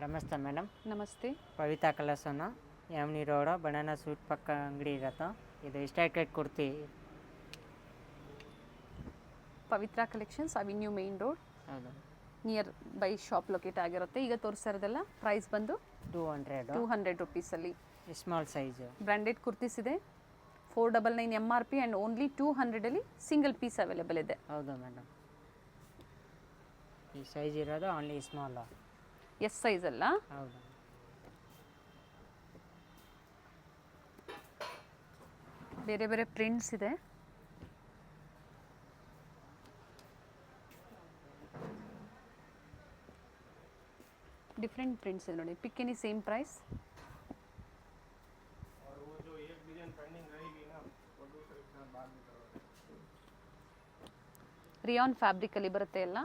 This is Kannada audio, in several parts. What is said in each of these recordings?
ನಮಸ್ತೆ ಮೇಡಮ್. ನಮಸ್ತೆ. ಪವಿತಾ ಕಲಸನ ಯಾಮನಿ ರೋಡ ಬನಾನಾ ಸ್ವೀಟ್ ಪಕ್ಕ ಅಂಗಡಿ ಇರತ್ತಾ. ಇದು straight kurti. Pavitra collections avenue main road, ಹೌದು, ನಿಯರ್ ಬೈ ಶಾಪ್ ಲೊಕೇಟ್ ಆಗಿರುತ್ತೆ. ಈಗ ತೋರಿಸ್ತಾ ಇರೋದೆಲ್ಲ ಪ್ರೈಸ್ ಬಂದು 200 ರುಪೀಸಲ್ಲಿ ಸ್ಮಾಲ್ ಸೈಜು ಬ್ರ್ಯಾಂಡೆಡ್ ಕುರ್ತೀಸ್ ಇದೆ. 499 MRP ಆ್ಯಂಡ್ ಓನ್ಲಿ 200ಅಲ್ಲಿ ಸಿಂಗಲ್ ಪೀಸ್ ಅವೈಲೇಬಲ್ ಇದೆ. ಹೌದು ಮೇಡಮ್. ಈ ಸೈಜ್ ಇರೋದು ಓನ್ಲಿ ಸ್ಮಾಲ್. ಎಸ್ ಸೈಜ್ ಅಲ್ಲ. ಹೌದು. ಬೇರೆ ಬೇರೆ ಪ್ರಿಂಟ್ಸ್ ಇದೆ. ಡಿಫ್ರೆಂಟ್ ಪ್ರಿಂಟ್ಸ್ ಇದೆ ನೋಡಿ. Pick any same price. Rayon fabric ಅಲ್ಲಿ ಬರುತ್ತೆ ಎಲ್ಲ.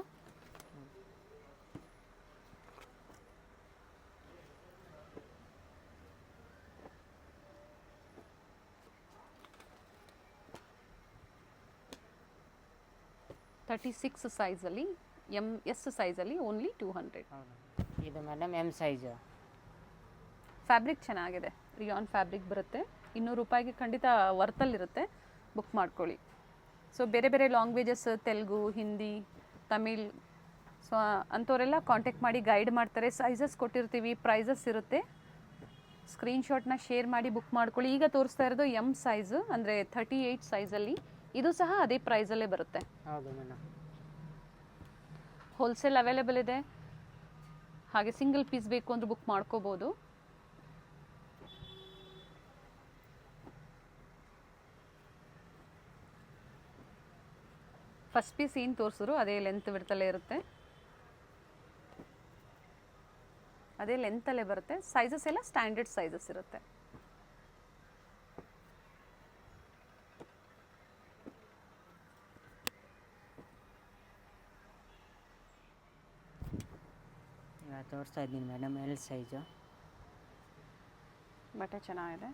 $36 ಸೈಜಲ್ಲಿ, ಎಸ್ ಸೈಜಲ್ಲಿ ಓನ್ಲಿ 200. ಇದು ಮೇಡಮ್ ಎಮ್ ಸೈಜು. ಫ್ಯಾಬ್ರಿಕ್ ಚೆನ್ನಾಗಿದೆ. ರಿಯಾನ್ ಫ್ಯಾಬ್ರಿಕ್ ಬರುತ್ತೆ. $200 ಖಂಡಿತ ವರ್ತಲ್ಲಿರುತ್ತೆ. ಬುಕ್ ಮಾಡ್ಕೊಳ್ಳಿ. ಸೊ ಬೇರೆ ಬೇರೆ ಲ್ಯಾಂಗ್ವೇಜಸ್, ತೆಲುಗು, ಹಿಂದಿ, ತಮಿಳ್, ಸೊ ಅಂಥವರೆಲ್ಲ ಕಾಂಟ್ಯಾಕ್ಟ್ ಮಾಡಿ ಗೈಡ್ ಮಾಡ್ತಾರೆ. ಸೈಜಸ್ ಕೊಟ್ಟಿರ್ತೀವಿ, ಪ್ರೈಸಸ್ ಇರುತ್ತೆ. ಸ್ಕ್ರೀನ್ಶಾಟ್ನ ಶೇರ್ ಮಾಡಿ ಬುಕ್ ಮಾಡ್ಕೊಳ್ಳಿ. ಈಗ ತೋರಿಸ್ತಾ ಇರೋದು ಎಮ್ ಸೈಜು, ಅಂದರೆ 38 ಸೈಜಲ್ಲಿ. ಇದು ಸಹ ಅದೇ ಪ್ರೈಸಲ್ಲೇ ಬರುತ್ತೆ. ಹೌದು ಮೇಡಮ್. ಹೋಲ್ಸೇಲ್ ಅವೈಲೇಬಲ್ ಇದೆ. ಹಾಗೆ ಸಿಂಗಲ್ ಪೀಸ್ ಬೇಕು ಅಂದ್ರೆ ಬುಕ್ ಮಾಡ್ಕೋಬೋದು. ಫಸ್ಟ್ ಪೀಸ್ ಏನು ತೋರಿಸಿದ್ರು ಅದೇ ಲೆಂತ್ ಬಿಡ್ತಲೇ ಇರುತ್ತೆ, ಅದೇ ಲೆಂತಲ್ಲೇ ಬರುತ್ತೆ. ಸೈಜಸ್ ಎಲ್ಲ ಸ್ಟ್ಯಾಂಡರ್ಡ್ ಸೈಜಸ್ ಇರುತ್ತೆ. ಈಗ ತೋರಿಸ್ತಾ ಇದ್ದೀನಿ ಮೇಡಮ್ ಎಲ್ ಸೈಜು. ಬಟ್ಟೆ ಚೆನ್ನಾಗಿದೆ.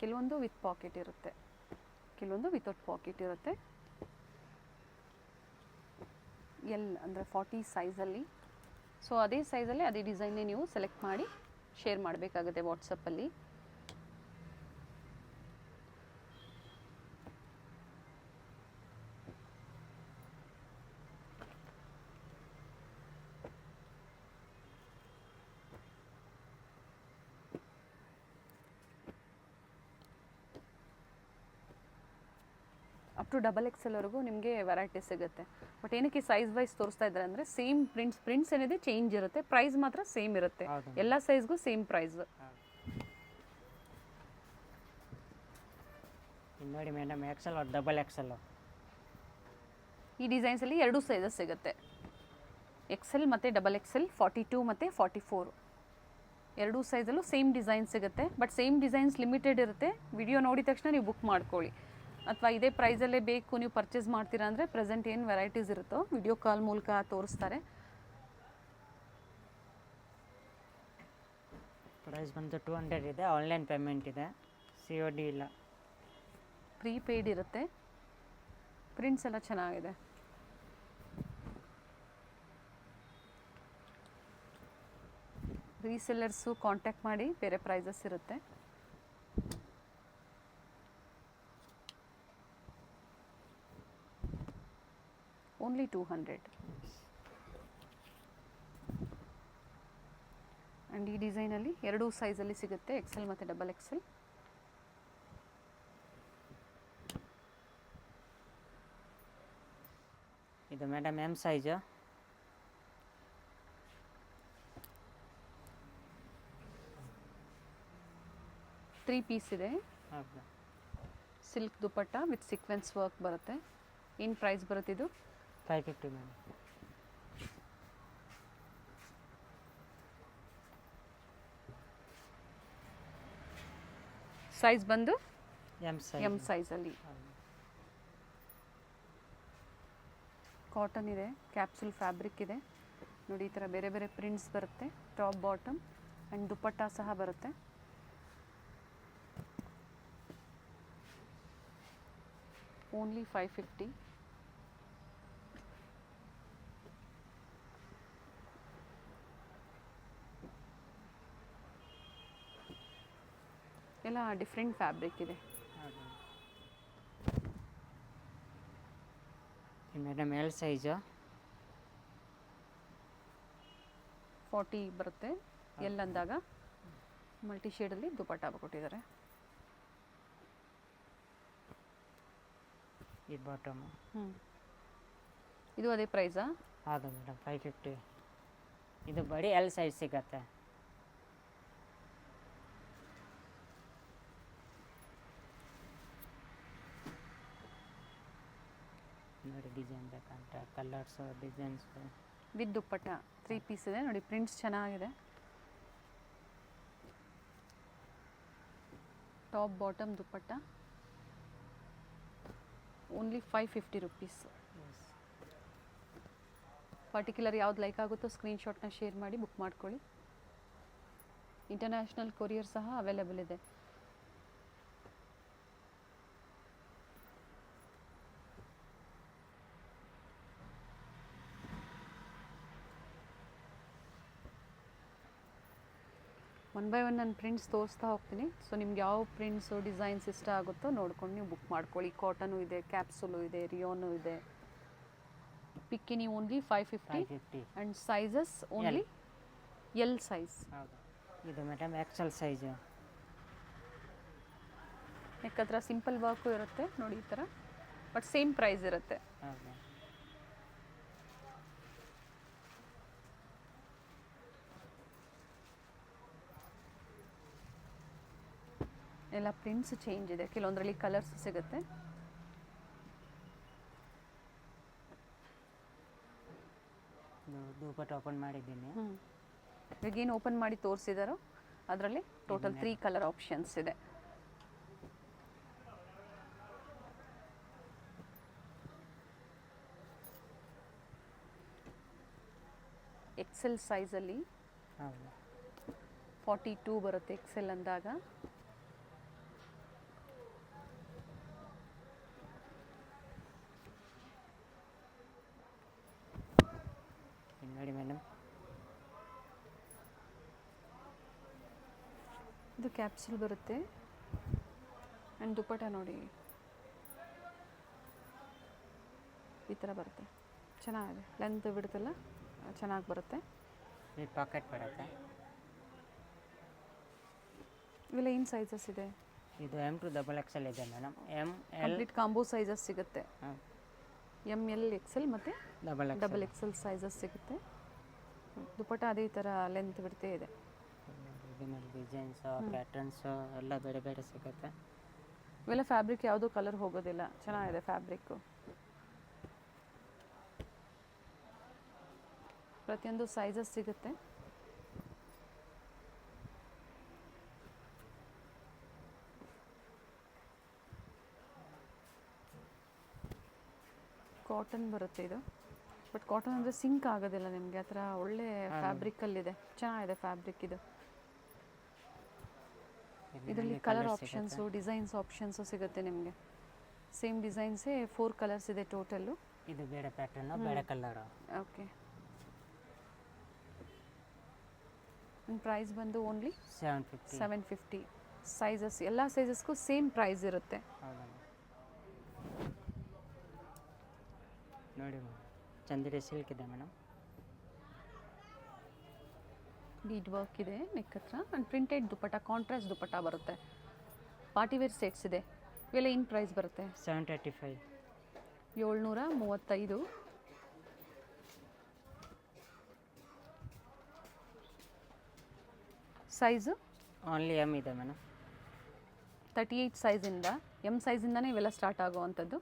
ಕೆಲವೊಂದು ವಿತ್ ಪಾಕೆಟ್ ಇರುತ್ತೆ, ಕೆಲವೊಂದು ವಿತೌಟ್ ಪಾಕೆಟ್ ಇರುತ್ತೆ. ಎಲ್ ಅಂದರೆ 40 ಸೈಜಲ್ಲಿ. ಸೊ ಅದೇ ಸೈಜಲ್ಲಿ ಅದೇ ಡಿಸೈನ್ನೇ ನೀವು ಸೆಲೆಕ್ಟ್ ಮಾಡಿ ಶೇರ್ ಮಾಡಬೇಕಾಗುತ್ತೆ ವಾಟ್ಸಪ್ಪಲ್ಲಿ. ಅಪ್ ಟು XXL ವರೆಗೂ ನಿಮಗೆ ವೆರೈಟಿ ಸಿಗುತ್ತೆ. ಬಟ್ ಏನಕ್ಕೆ ಸೈಜ್ ವೈಸ್ ತೋರಿಸ್ತಾ ಇದ್ದಾರೆ ಅಂದರೆ ಸೇಮ್ ಪ್ರಿಂಟ್ಸ್ ಏನಿದೆ ಚೇಂಜ್ ಇರುತ್ತೆ, ಪ್ರೈಸ್ ಮಾತ್ರ ಸೇಮ್ ಇರುತ್ತೆ. ಎಲ್ಲ ಸೈಜ್ಗೂ ಸೇಮ್ ಪ್ರೈಸ್. ನೋಡಿ ಮೇಡಮ್, XL और XXL. ಈ ಡಿಸೈನ್ಸಲ್ಲಿ 2 ಸೈಜಸ್ ಸಿಗುತ್ತೆ, XL ಮತ್ತು XXL, 42 ಮತ್ತು 44. 2 ಸೈಜಲ್ಲೂ ಸೇಮ್ ಡಿಸೈನ್ ಸಿಗುತ್ತೆ. ಬಟ್ ಸೇಮ್ ಡಿಸೈನ್ಸ್ ಲಿಮಿಟೆಡ್ ಇರುತ್ತೆ. ವಿಡಿಯೋ ನೋಡಿದ ತಕ್ಷಣ ನೀವು ಬುಕ್ ಮಾಡ್ಕೊಳ್ಳಿ. ಅಥವಾ ಇದೇ ಪ್ರೈಸಲ್ಲೇ ಬೇಕು ನೀವು ಪರ್ಚೇಸ್ ಮಾಡ್ತೀರಾ ಅಂದರೆ ಪ್ರೆಸೆಂಟ್ ಏನು ವೆರೈಟೀಸ್ ಇರುತ್ತೋ ವಿಡಿಯೋ ಕಾಲ್ ಮೂಲಕ ತೋರಿಸ್ತಾರೆ. ಪ್ರೈಸ್ ಬಂದು 200 ಇದೆ. ಆನ್ಲೈನ್ ಪೇಮೆಂಟ್ ಇದೆ, COD ಇಲ್ಲ. ಪ್ರೀಪೇಯ್ಡ್ ಇರುತ್ತೆ. ಪ್ರಿಂಟ್ಸ್ ಎಲ್ಲ ಚೆನ್ನಾಗಿದೆ. ರೀಸೆಲ್ಲರ್ಸು ಕಾಂಟ್ಯಾಕ್ಟ್ ಮಾಡಿ, ಬೇರೆ ಪ್ರೈಸಸ್ ಇರುತ್ತೆ. ಓನ್ಲಿ 200. ಆ್ಯಂಡ್ ಈ ಡಿಸೈನಲ್ಲಿ 2 ಸೈಜಲ್ಲಿ ಸಿಗುತ್ತೆ, XL ಮತ್ತು XXL. ಇದು ಮೇಡಮ್ ಎಮ್ ಸೈಜು. 3 ಪೀಸ್ ಇದೆ. Okay. Silk dupatta with sequence work ಬರುತ್ತೆ. ಏನು ಪ್ರೈಸ್ ಬರುತ್ತೆ ಇದು? 550 ಮೇಡಮ್. ಸೈಜ್ ಬಂದು ಎಮ್ ಸೈಜಲ್ಲಿ. ಕಾಟನ್ ಇದೆ, ಕ್ಯಾಪ್ಸುಲ್ ಫ್ಯಾಬ್ರಿಕ್ ಇದೆ ನೋಡಿ. ಈ ಥರ ಬೇರೆ ಬೇರೆ ಪ್ರಿಂಟ್ಸ್ ಬರುತ್ತೆ. ಟಾಪ್ ಬಾಟಮ್ ಆ್ಯಂಡ್ ದುಪಟ್ಟ ಸಹ ಬರುತ್ತೆ. ಓನ್ಲಿ 550. ಎಲ್ಲ ಡಿಫ್ರೆಂಟ್ ಫ್ಯಾಬ್ರಿಕ್ ಇದೆ. ಹೌದು ಮೇಡಮ್ ಎಲ್ ಸೈಜು 40 ಬರುತ್ತೆ. ಎಲ್ ಅಂದಾಗ ಮಲ್ಟಿ ಶೇಡಲ್ಲಿ ದುಪಟ್ಟ ಕೊಟ್ಟಿದ್ದಾರೆ. ಈ ಬಾಟಮು ಇದು ಅದೇ ಪ್ರೈಸಾ? ಹೌದು ಮೇಡಮ್ 550. ಇದು ಬರೀ ಎಲ್ ಸೈಜ್ ಸಿಗತ್ತೆ. ನೋಡಿ ಡಿಸೈನ್ ಬೇಕಂತ colours designs with dupatta 3 piece ಇದೆ ನೋಡಿ. ಪ್ರಿಂಟ್ಸ್ ಚೆನ್ನಾಗಿದೆ. Top bottom dupatta only 550 rupees. Particular ಯಾವ್ದು ಲೈಕ್ ಆಗುತ್ತೋ ಸ್ಕ್ರೀನ್ಶಾಟ್ನ ಶೇರ್ ಮಾಡಿ ಬುಕ್ ಮಾಡ್ಕೊಳ್ಳಿ. ಇಂಟರ್ನ್ಯಾಷನಲ್ ಕೊರಿಯರ್ ಸಹ ಅವೈಲೇಬಲ್ ಇದೆ. ಒನ್ ಬೈ ಒನ್ ನಾನು ಪ್ರಿಂಟ್ಸ್ ತೋರಿಸ್ತಾ ಹೋಗ್ತೀನಿ. ಸೊ ನಿಮ್ಗೆ ಯಾವ ಪ್ರಿಂಟ್ಸು ಡಿಸೈನ್ಸ್ ಇಷ್ಟ ಆಗುತ್ತೋ ನೋಡ್ಕೊಂಡು ನೀವು ಬುಕ್ ಮಾಡ್ಕೊಳ್ಳಿ. ಕಾಟನು ಇದೆ, ಕ್ಯಾಪ್ಸುಲು ಇದೆ, ರಿಯೋನು ಇದೆ. ಪಿಕ್ಕಿನಿ only 550 and sizes only L size. ಹೌದು ಇದು ಮೇಡಮ್ ಎಕ್ಸೆಲ್ ಸೈಜು. ನೆಕ್ ಹತ್ರ ಸಿಂಪಲ್ ವರ್ಕು ಇರುತ್ತೆ ನೋಡಿ ಈ ಥರ, ಬಟ್ ಸೇಮ್ ಪ್ರೈಸ್ ಇರುತ್ತೆ. ಹೌದು ಎಲ್ಲ ಪ್ರಿಂಟ್ಸ್ ಚೇಂಜ್ ಇದೆ, ಕೆಲವೊಂದರಲ್ಲಿ ಕಲರ್ಸ್ ಸಿಗುತ್ತೆ. ದುಪಟ್ಟ ಓಪನ್ ಮಾಡಿದ್ದೀನಿ. ಈಗೇನು ಓಪನ್ ಮಾಡಿ ತೋರಿಸಿದಾರೋ ಅದರಲ್ಲಿ ಟೋಟಲ್ 3 ಕಲರ್ ಆಪ್ಷನ್ಸ್ ಇದೆ. ಎಕ್ಸೆಲ್ ಸೈಜಲ್ಲಿ ಹೌದು 42 ಬರುತ್ತೆ ಎಕ್ಸೆಲ್ ಅಂದಾಗ. ನೋಡಿ ಮೇಡಮ್ ಇದು ಕ್ಯಾಪ್ಸುಲ್ ಬರುತ್ತೆ ಆ್ಯಂಡ್ ದುಪ್ಪಟ್ಟ ನೋಡಿ ಈ ಥರ ಬರುತ್ತೆ. ಚೆನ್ನಾಗಿದೆ, ಲೆಂತ್ ಬಿಡುತ್ತಲ್ಲ ಚೆನ್ನಾಗಿ ಬರುತ್ತೆ. ಈ ಪಾಕೆಟ್ ಬರುತ್ತೆ. ಇವೆಲ್ಲ ಏನು ಸೈಜಸ್ ಇದೆ? ಇದು M to XXL ಇದೆ madam. M L complete combo sizes ಸಿಗುತ್ತೆ. ಎಮ್ ಎಲ್ ಎಕ್ಸೆಲ್ ಮತ್ತು ಡಬಲ್ ಎಕ್ಸೆಲ್ ಸೈಜಸ್ ಸಿಗುತ್ತೆ. ದುಪ್ಪಟ್ಟ ಅದೇ ಥರ ಲೆಂತ್ ಬಿಡ್ತೇ ಇದೆ. ಇದರಲ್ಲಿ ಡಿಸೈನ್ಸು ಪ್ಯಾಟರ್ನ್ಸು ಎಲ್ಲ ಬೇರೆ ಬೇರೆ ಸಿಗುತ್ತೆ. ಇವೆಲ್ಲ ಫ್ಯಾಬ್ರಿಕ್ ಯಾವುದೂ ಕಲರ್ ಹೋಗೋದಿಲ್ಲ, ಚೆನ್ನಾಗಿದೆ ಫ್ಯಾಬ್ರಿಕ್ಕು. ಪ್ರತಿಯೊಂದು ಸೈಜಸ್ ಸಿಗುತ್ತೆ. ಕಾಟನ್ ಬರುತ್ತೆ ಇದು, ಬಟ್ ಕಾಟನ್ ಅಂದರೆ ಸಿಂಕ್ ಆಗೋದಿಲ್ಲ ನಿಮಗೆ. ಆ ಥರ ಒಳ್ಳೆ ಫ್ಯಾಬ್ರಿಕಲ್ಲಿದೆ, ಚೆನ್ನಾಗಿದೆ ಫ್ಯಾಬ್ರಿಕ್ ಇದು. ಇದರಲ್ಲಿ ಕಲರ್ ಆಪ್ಷನ್ಸು ಡಿಸೈನ್ಸ್ ಆಪ್ಷನ್ಸು ಸಿಗುತ್ತೆ ನಿಮಗೆ. ಸೇಮ್ ಡಿಸೈನ್ಸೇ 4 ಕಲರ್ಸ್ ಇದೆ ಟೋಟಲ್ಲು. ಇದು ಬೇರೆ ಪ್ಯಾಟರ್ನು ಬೇರೆ ಕಲರು. ಓಕೆ, ಪ್ರೈಸ್ ಬಂದು ಓನ್ಲಿ 750. ಸೈಜಸ್ ಎಲ್ಲ ಸೈಜಸ್ಗೂ ಸೇಮ್ ಪ್ರೈಸ್ ಇರುತ್ತೆ. ನೋಡಿ ಚಂದೇರಿ ಸಿಲ್ಕ್ ಇದೆ ಮೇಡಮ್. ಬೀಡ್ ವರ್ಕ್ ಇದೆ ನೆಕ್ ಹತ್ರ ಆ್ಯಂಡ್ ಪ್ರಿಂಟೆಡ್ ದುಪ್ಪಟ್ಟ, ಕಾಂಟ್ರಾಸ್ಟ್ ದುಪ್ಪಟ್ಟ ಬರುತ್ತೆ. ಪಾರ್ಟಿವೇರ್ ಸೆಟ್ಸ್ ಇದೆ. ಇವೆಲ್ಲ ಏನು ಪ್ರೈಸ್ ಬರುತ್ತೆ? 735. 735. ಸೈಜು ಓನ್ಲಿ ಎಮ್ ಇದೆ ಮೇಡಮ್. 38 ಸೈಜಿಂದ ಎಮ್ ಸೈಜಿಂದನೇ ಇವೆಲ್ಲ ಸ್ಟಾರ್ಟ್ ಆಗುವಂಥದ್ದು.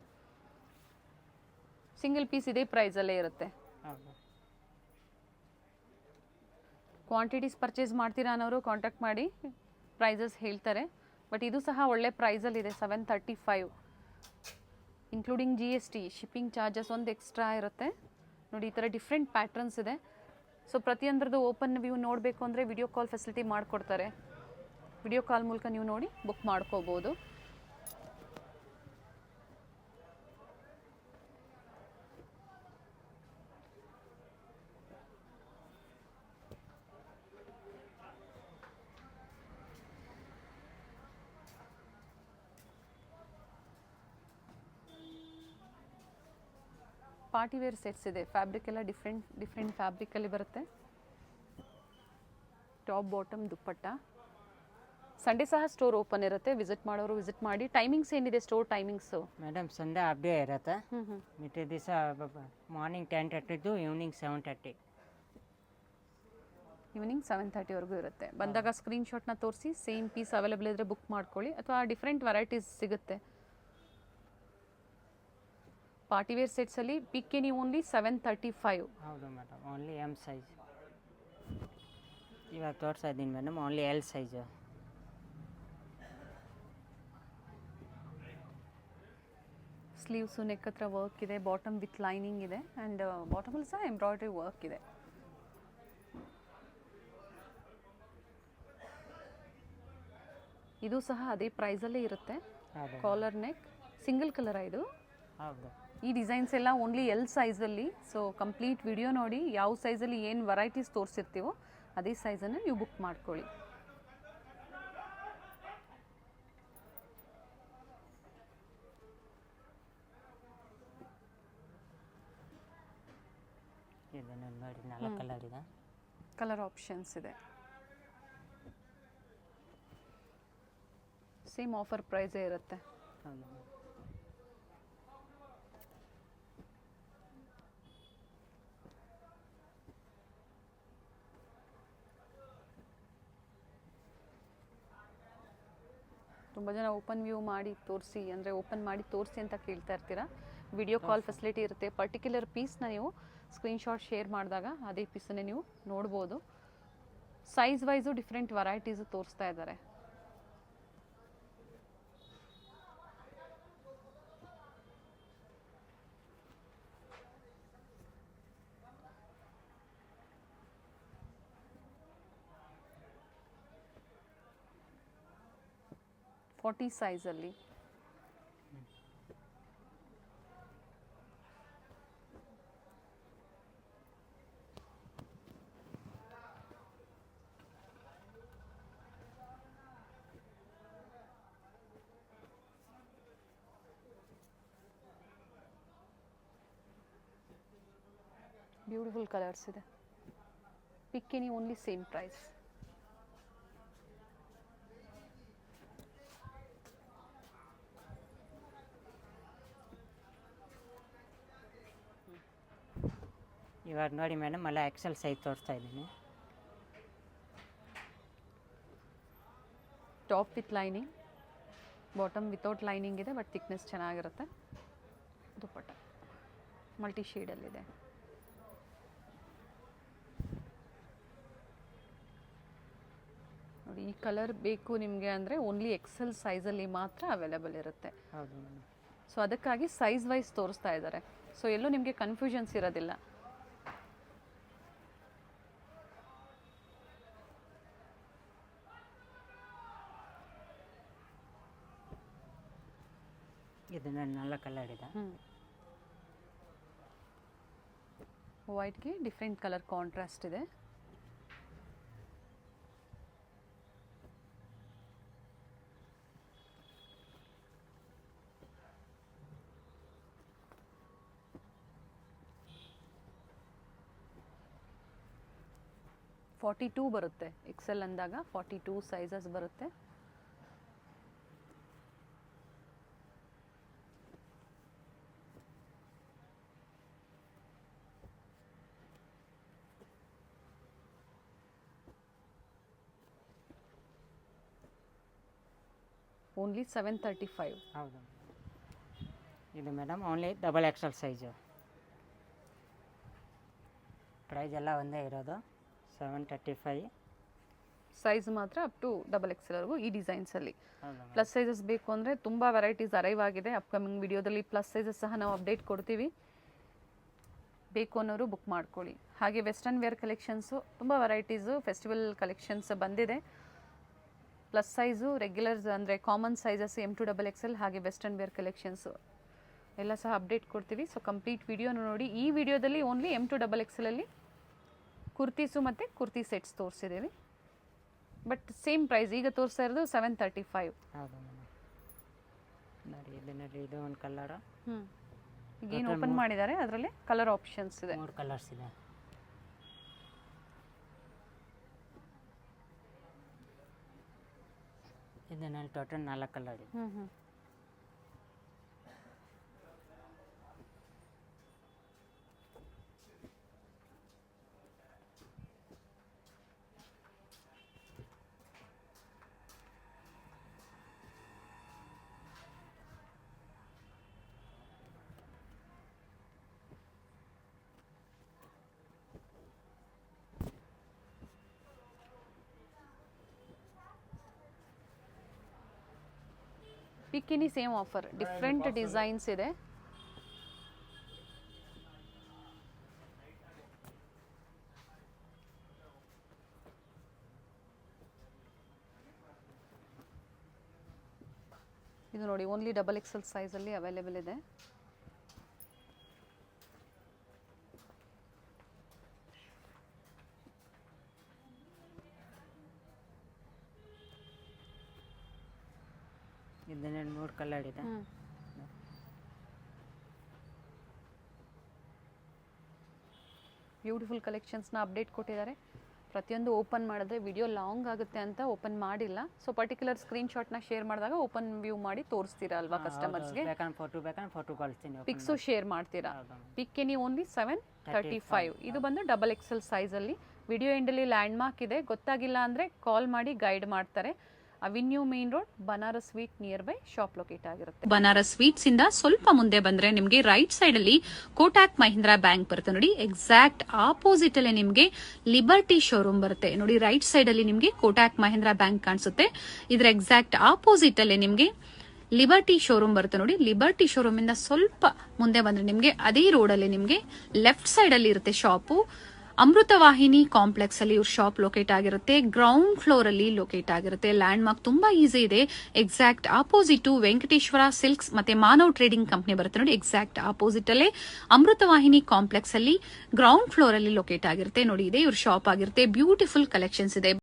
ಸಿಂಗಲ್ ಪೀಸ್ ಇದೇ ಪ್ರೈಸಲ್ಲೇ ಇರುತ್ತೆ. ಹೌದು. ಕ್ವಾಂಟಿಟೀಸ್ ಪರ್ಚೇಸ್ ಮಾಡ್ತೀರಾ ಅನ್ನೋರು ಕಾಂಟ್ಯಾಕ್ಟ್ ಮಾಡಿ, ಪ್ರೈಸಸ್ ಹೇಳ್ತಾರೆ. ಬಟ್ ಇದು ಸಹ ಒಳ್ಳೆ ಪ್ರೈಸಲ್ಲಿದೆ, 735 ಇನ್ಕ್ಲೂಡಿಂಗ್ GST. ಶಿಪ್ಪಿಂಗ್ ಚಾರ್ಜಸ್ ಒಂದು ಎಕ್ಸ್ಟ್ರಾ ಇರುತ್ತೆ. ನೋಡಿ ಈ ಥರ ಡಿಫ್ರೆಂಟ್ ಪ್ಯಾಟ್ರನ್ಸ್ ಇದೆ. ಸೊ ಪ್ರತಿಯೊಂದರದ್ದು ಓಪನ್ ವ್ಯೂ ನೋಡಬೇಕು ಅಂದರೆ ವಿಡಿಯೋ ಕಾಲ್ ಫೆಸಿಲಿಟಿ ಮಾಡಿಕೊಡ್ತಾರೆ. ವಿಡಿಯೋ ಕಾಲ್ ಮೂಲಕ ನೀವು ನೋಡಿ ಬುಕ್ ಮಾಡ್ಕೋಬೋದು. ಪಾರ್ಟಿ ವೇರ್ ಸೆಟ್ಸ್ ಇದೆ. ಫ್ಯಾಬ್ರಿಕ್ ಎಲ್ಲ ಡಿಫ್ರೆಂಟ್ ಫ್ಯಾಬ್ರಿಕಲ್ಲಿ ಬರುತ್ತೆ. ಟಾಪ್ ಬಾಟಮ್ ದುಪ್ಪಟ್ಟ. ಸಂಡೇ ಸಹ ಸ್ಟೋರ್ ಓಪನ್ ಇರುತ್ತೆ, ವಿಸಿಟ್ ಮಾಡೋರು ವಿಸಿಟ್ ಮಾಡಿ. ಟೈಮಿಂಗ್ಸ್ ಏನಿದೆ store timings? Madam Sunday half day ಇರುತ್ತೆ, ಹ್ಞೂ ಮಿಟ್ಟ ದಿವಸ ಮಾರ್ನಿಂಗ್ 10:30 ಈವ್ನಿಂಗ್ 7:30. ಈವ್ನಿಂಗ್ 7:30ವರೆಗೂ ಇರುತ್ತೆ. ಬಂದಾಗ ಸ್ಕ್ರೀನ್ಶಾಟ್ನ ತೋರಿಸಿ, ಸೇಮ್ ಪೀಸ್ ಅವೈಲೇಬಲ್ ಇದ್ದರೆ ಬುಕ್ ಮಾಡ್ಕೊಳ್ಳಿ, ಅಥವಾ ಡಿಫ್ರೆಂಟ್ ವೆರೈಟೀಸ್ ಸಿಗುತ್ತೆ. ಪಾರ್ಟಿ ವೇರ್ ಸೆಟ್ಸಲ್ಲಿ ಪಿಕ್ಕೆ ನೀವು ಓನ್ಲಿ 735. ಹೌದು ಮೇಡಮ್, ಓನ್ಲಿ ಎಮ್ ಸೈಜ್. ಇವಾಗ ತೋರಿಸ್ತಾ ಇದ್ದೀನಿ madam, only L size. Sleeves neck ಹತ್ರ ವರ್ಕ್ ಇದೆ, ಬಾಟಮ್ ವಿತ್ ಲೈನಿಂಗ್ ಇದೆ, ಆ್ಯಂಡ್ ಬಾಟಮಲ್ಲಿ ಸಹ ಎಂಬ್ರಾಯ್ಡ್ರಿ ವರ್ಕ್ ಇದೆ. ಇದು ಸಹ ಅದೇ ಪ್ರೈಸಲ್ಲೇ ಇರುತ್ತೆ. ಹೌದು ಕಾಲರ್ ನೆಕ್, ಸಿಂಗಲ್ ಕಲರ ಇದು. ಹೌದು. ಈ ಡಿಸೈನ್ಸ್ ಎಲ್ಲ ಓನ್ಲಿ ಎಲ್ ಸೈಜಲ್ಲಿ. ಸೊ ಕಂಪ್ಲೀಟ್ ವಿಡಿಯೋ ನೋಡಿ, ಯಾವ ಸೈಜಲ್ಲಿ ಏನು ವೆರೈಟೀಸ್ ತೋರಿಸಿರ್ತೀವೋ ಅದೇ ಸೈಜನ್ನು ನೀವು ಬುಕ್ ಮಾಡ್ಕೊಳ್ಳಿ. ಇದನ್ನು ನೋಡಿ, 4 ಕಲರ್ ಇದೆ. ಕಲರ್ ಆಪ್ಷನ್ಸ್ ಇದೆ. ಸೇಮ್ ಆಫರ್ ಪ್ರೈಸೇ ಇರುತ್ತೆ. ಹೌದು. ತುಂಬ ಜನ ಓಪನ್ ವ್ಯೂ ಮಾಡಿ ತೋರಿಸಿ, ಅಂದರೆ ಓಪನ್ ಮಾಡಿ ತೋರಿಸಿ ಅಂತ ಕೇಳ್ತಾ ಇರ್ತೀರಾ. ವಿಡಿಯೋ ಕಾಲ್ ಫೆಸಿಲಿಟಿ ಇರುತ್ತೆ. ಪರ್ಟಿಕ್ಯುಲರ್ ಪೀಸ್ನ ನೀವು ಸ್ಕ್ರೀನ್ಶಾಟ್ ಶೇರ್ ಮಾಡಿದಾಗ ಅದೇ ಪೀಸನ್ನೇ ನೀವು ನೋಡ್ಬೋದು. ಸೈಜ್ ವೈಸು ಡಿಫ್ರೆಂಟ್ ವೆರೈಟೀಸು ತೋರಿಸ್ತಾ ಇದ್ದಾರೆ. ಫಾರ್ಟಿ ಸೈಜಲ್ಲಿ. ಬ್ಯೂಟಿಫುಲ್ ಕಲರ್ಸ್ ಇದೆ. ಪಿಕ್ಕಿನಿ ಓನ್ಲಿ ಸೇಮ್ ಪ್ರೈಸ್. ಇವಾಗ ನೋಡಿ ಮೇಡಮ್, ಅಲ್ಲ ಎಕ್ಸೆಲ್ ಸೈಜ್ ತೋರಿಸ್ತಾ ಇದ್ದೀನಿ. Top with lining, bottom without lining ಇದೆ, ಬಟ್ ಥಿಕ್ನೆಸ್ ಚೆನ್ನಾಗಿರುತ್ತೆ. ದುಪ್ಪಟ್ಟ ಮಲ್ಟಿ ಶೇಡಲ್ಲಿದೆ. ನೋಡಿ, ಈ ಕಲರ್ ಬೇಕು ನಿಮಗೆ ಅಂದರೆ ಓನ್ಲಿ ಎಕ್ಸೆಲ್ ಸೈಜಲ್ಲಿ ಮಾತ್ರ ಅವೈಲೇಬಲ್ ಇರುತ್ತೆ. ಹೌದು ಮೇಡಮ್. ಸೊ ಅದಕ್ಕಾಗಿ ಸೈಜ್ ವೈಸ್ ತೋರಿಸ್ತಾ ಇದ್ದಾರೆ. ಸೊ ಎಲ್ಲೂ ನಿಮಗೆ ಕನ್ಫ್ಯೂಷನ್ಸ್ ಇರೋದಿಲ್ಲ. ಇದನ್ನ 4 ಕಲರ್ ಇದೆ. ವೈಟ್ಗೆ ಡಿಫ್ರೆಂಟ್ ಕಲರ್ ಕಾಂಟ್ರಾಸ್ಟ್ ಇದೆ. ಫಾರ್ಟಿ 42 ಬರುತ್ತೆ. ಎಕ್ಸೆಲ್ ಅಂದಾಗ 42 ಸೈಜಸ್ ಬರುತ್ತೆ. ಓನ್ಲಿ 735. ಹೌದು. ಇದು madam only double XL size. Price ಎಲ್ಲ ಒಂದೇ ಇರೋದು, 735. ಸೈಜ್ ಮಾತ್ರ ಅಪ್ ಟು ಡಬಲ್ ಎಕ್ಸೆಲ್ವರೆಗೂ ಈ ಡಿಸೈನ್ಸಲ್ಲಿ. ಹೌದು. ಪ್ಲಸ್ ಸೈಜಸ್ ಬೇಕು ಅಂದರೆ ತುಂಬ ವೆರೈಟೀಸ್ ಅರೈವ್ ಆಗಿದೆ. ಅಪ್ಕಮಿಂಗ್ ವಿಡಿಯೋದಲ್ಲಿ ಪ್ಲಸ್ ಸೈಜಸ್ ಸಹ ನಾವು ಅಪ್ಡೇಟ್ ಕೊಡ್ತೀವಿ. ಬೇಕು ಅನ್ನೋರು ಬುಕ್ ಮಾಡ್ಕೊಳ್ಳಿ. ಹಾಗೆ ವೆಸ್ಟರ್ನ್ ವೇರ್ ಕಲೆಕ್ಷನ್ಸು ತುಂಬ ವೆರೈಟೀಸು ಫೆಸ್ಟಿವಲ್ ಕಲೆಕ್ಷನ್ಸ್ ಬಂದಿದೆ. ಪ್ಲಸ್ ಸೈಜು, ರೆಗ್ಯುಲರ್ಸ್ ಅಂದರೆ ಕಾಮನ್ ಸೈಜಸ್ M2XXL, ಹಾಗೆ ವೆಸ್ಟರ್ನ್ ವೇರ್ ಕಲೆಕ್ಷನ್ಸು ಎಲ್ಲ ಸಹ ಅಪ್ಡೇಟ್ ಕೊಡ್ತೀವಿ. ಸೊ ಕಂಪ್ಲೀಟ್ ವಿಡಿಯೋನ ನೋಡಿ. ಈ ವಿಡಿಯೋದಲ್ಲಿ ಓನ್ಲಿ M2XXL ಕುರ್ತೀಸು ಮತ್ತು ಕುರ್ತಿ ಸೆಟ್ಸ್ ತೋರಿಸಿದ್ದೀವಿ. ಬಟ್ ಸೇಮ್ ಪ್ರೈಸ್ ಈಗ ತೋರಿಸ್ತಾ ಇರೋದು 735. ಹೌದು ಮೇಡಮ್. ನೋಡಿ, ಇದು ಒಂದು ಕಲರು. ಈಗ ಏನು ಓಪನ್ ಮಾಡಿದ್ದಾರೆ ಅದರಲ್ಲಿ ಕಲರ್ ಆಪ್ಷನ್ಸ್ ಇದೆ. 3 ಕಲರ್ಸ್ ಇದೆ. ಇದರಲ್ಲಿ ಟೋಟಲ್ 4 ಕಲರ್ ಇದೆ. Bikini same offer, different designs ಇದೆ. ಇದು ನೋಡಿ ಓನ್ಲಿ XXL ಸೈಜ್ ಅಲ್ಲಿ ಅವೈಲೇಬಲ್ ಇದೆ. ಇದರಲ್ಲಿ 3 ಕಲರ್ ಇದೆ. ಬ್ಯೂಟಿಫುಲ್ ಕಲೆಕ್ಷನ್ಸ್ನ ಅಪ್ಡೇಟ್ ಕೊಟ್ಟಿದ್ದಾರೆ. ಪ್ರತಿಯೊಂದು ಓಪನ್ ಮಾಡಿದ್ರೆ ವಿಡಿಯೋ ಲಾಂಗ್ ಆಗುತ್ತೆ ಅಂತ ಓಪನ್ ಮಾಡಿಲ್ಲ. ಸೊ ಪರ್ಟಿಕ್ಯುಲರ್ ಸ್ಕ್ರೀನ್ಶಾಟ್ನ ಶೇರ್ ಮಾಡಿದಾಗ ಓಪನ್ ವ್ಯೂ ಮಾಡಿ ತೋರಿಸ್ತೀರಾ ಅಲ್ವಾ ಕಸ್ಟಮರ್ಸ್ಗೆ? ಫೋಟೋ ಕಳಿಸ್ತೀನಿ. ಪಿಕ್ಸು ಶೇರ್ ಮಾಡ್ತೀರಾ? ಪಿಕ್ ಎನಿ ಓನ್ಲಿ 735. ಇದು ಬಂದು XXL ಸೈಜಲ್ಲಿ. ವಿಡಿಯೋ ಎಂಡಲ್ಲಿ ಲ್ಯಾಂಡ್ ಮಾರ್ಕ್ ಇದೆ, ಗೊತ್ತಾಗಿಲ್ಲ ಅಂದರೆ ಕಾಲ್ ಮಾಡಿ ಗೈಡ್ ಮಾಡ್ತಾರೆ. Avenue main road, Banaras sweet near by shop locate ಆಗಿರುತ್ತೆ. ಬನಾರಸ್ ಸ್ವೀಟ್ಸ್ ಇಂದ ಸ್ವಲ್ಪ ಮುಂದೆ ಬಂದ್ರೆ ನಿಮಗೆ ರೈಟ್ ಸೈಡ್ ಅಲ್ಲಿ ಕೋಟಾಕ್ ಮಹೀಂದ್ರಾ ಬ್ಯಾಂಕ್ ಬರುತ್ತೆ ನೋಡಿ. ಎಕ್ಸಾಕ್ಟ್ ಆಪೋಸಿಟ್ ಅಲ್ಲಿ ನಿಮಗೆ ಲಿಬರ್ಟಿ ಶೋರೂಮ್ ಬರುತ್ತೆ ನೋಡಿ. ರೈಟ್ ಸೈಡ್ ಅಲ್ಲಿ ನಿಮಗೆ ಕೋಟಾಕ್ ಮಹೀಂದ್ರಾ ಬ್ಯಾಂಕ್ ಕಾಣಿಸುತ್ತೆ. ಇದ್ರ ಎಕ್ಸಾಕ್ಟ್ ಆಪೋಸಿಟ್ ಅಲ್ಲಿ ನಿಮಗೆ ಲಿಬರ್ಟಿ ಶೋರೂಮ್ ಬರುತ್ತೆ ನೋಡಿ. ಲಿಬರ್ಟಿ ಶೋರೂಮ್ ಇಂದ ಸ್ವಲ್ಪ ಮುಂದೆ ಬಂದ್ರೆ ನಿಮಗೆ ಅದೇ ರೋಡ್ ಅಲ್ಲಿ ನಿಮಗೆ ಲೆಫ್ಟ್ ಸೈಡ್ ಅಲ್ಲಿ ಇರುತ್ತೆ ಶಾಪು. ಅಮೃತವಾಹಿನಿ ಕಾಂಪ್ಲೆಕ್ಸ್ ಅಲ್ಲಿ ಇವ್ರ ಶಾಪ್ ಲೊಕೇಟ್ ಆಗಿರುತ್ತೆ. ಗ್ರೌಂಡ್ ಫ್ಲೋರ್ ಅಲ್ಲಿ ಲೊಕೇಟ್ ಆಗಿರುತ್ತೆ. ಲ್ಯಾಂಡ್ ಮಾರ್ಕ್ ತುಂಬಾ ಈಸಿ ಇದೆ. ಎಕ್ಸಾಕ್ಟ್ ಆಪೋಸಿಟ್ ವೆಂಕಟೇಶ್ವರ ಸಿಲ್ಕ್ಸ್ ಮತ್ತೆ ಮಾನವ್ ಟ್ರೇಡಿಂಗ್ ಕಂಪನಿ ಬರುತ್ತೆ ನೋಡಿ. ಎಕ್ಸಾಕ್ಟ್ ಆಪೋಸಿಟ್ ಅಲ್ಲೇ ಅಮೃತವಾಹಿನಿ ಕಾಂಪ್ಲೆಕ್ಸ್ ಅಲ್ಲಿ ಗ್ರೌಂಡ್ ಫ್ಲೋರ್ ಅಲ್ಲಿ ಲೊಕೇಟ್ ಆಗಿರುತ್ತೆ ನೋಡಿ. ಇದೆ ಇವ್ರ ಶಾಪ್ ಆಗಿರುತ್ತೆ. ಬ್ಯೂಟಿಫುಲ್ ಕಲೆಕ್ಷನ್ಸ್ ಇದೆ.